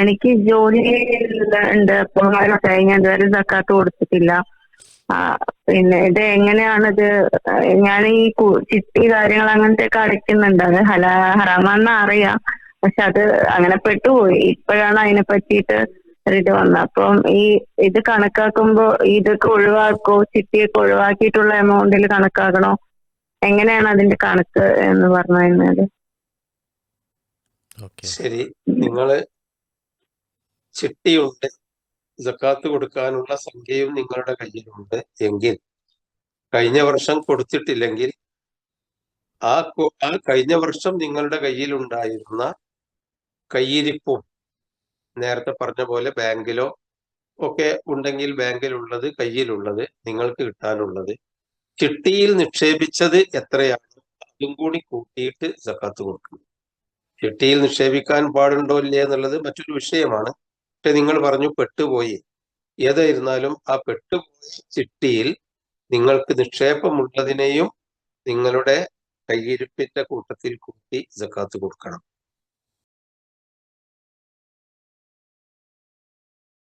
എനിക്ക് ജോലി ഉണ്ട്. അപ്പൊ ഞാൻ ഇതുവരെ സക്കാത്ത് കൊടുത്തിട്ടില്ല. ആ, പിന്നെ ഇത് എങ്ങനെയാണിത്? ഞാൻ ഈ ചിട്ടി കാര്യങ്ങൾ അങ്ങനത്തെ ഒക്കെ അടയ്ക്കുന്നുണ്ട്. അത് ഹറാമാണെന്ന് അറിയാം, പക്ഷെ അത് അങ്ങനെ പെട്ടുപോയി. ഇപ്പോഴാണ് അതിനെ പറ്റിയിട്ട് ഒരിത് വന്നത്. അപ്പം ഈ ഇത് കണക്കാക്കുമ്പോ ഇതൊക്കെ ഒഴിവാക്കോ, ചിട്ടിയൊക്കെ ഒഴിവാക്കിയിട്ടുള്ള എമൗണ്ടിൽ കണക്കാക്കണോ? എങ്ങനെയാണ് അതിന്റെ കണക്ക് എന്ന് പറഞ്ഞു കഴിഞ്ഞാല്? ശരി, നിങ്ങള് ചിട്ടിയുണ്ട്, സക്കാത്ത് കൊടുക്കാനുള്ള സംഖ്യയും നിങ്ങളുടെ കയ്യിലുണ്ട് എങ്കിൽ, കഴിഞ്ഞ വർഷം കൊടുത്തിട്ടില്ലെങ്കിൽ ആ കഴിഞ്ഞ വർഷം നിങ്ങളുടെ കയ്യിലുണ്ടായിരുന്ന കയ്യിരിപ്പും നേരത്തെ പറഞ്ഞ പോലെ ബാങ്കിലോ ഒക്കെ ഉണ്ടെങ്കിൽ ബാങ്കിലുള്ളത്, കയ്യിലുള്ളത്, നിങ്ങൾക്ക് കിട്ടാനുള്ളത്, ചിട്ടിയിൽ നിക്ഷേപിച്ചത് എത്രയാണ് അതും കൂടി കൂട്ടിയിട്ട് സക്കാത്ത് കൊടുക്കണം. ചിട്ടിയിൽ നിക്ഷേപിക്കാൻ പാടുണ്ടോ ഇല്ലേ എന്നുള്ളത് മറ്റൊരു വിഷയമാണ്. പക്ഷെ നിങ്ങൾ പറഞ്ഞു പെട്ടുപോയി. ഏതായിരുന്നാലും ആ പെട്ടുപോയ ചിട്ടിയിൽ നിങ്ങൾക്ക് നിക്ഷേപമുള്ളതിനെയും നിങ്ങളുടെ കയ്യിരിപ്പിന്റെ കൂട്ടത്തിൽ കൂട്ടി സക്കാത്ത് കൊടുക്കണം.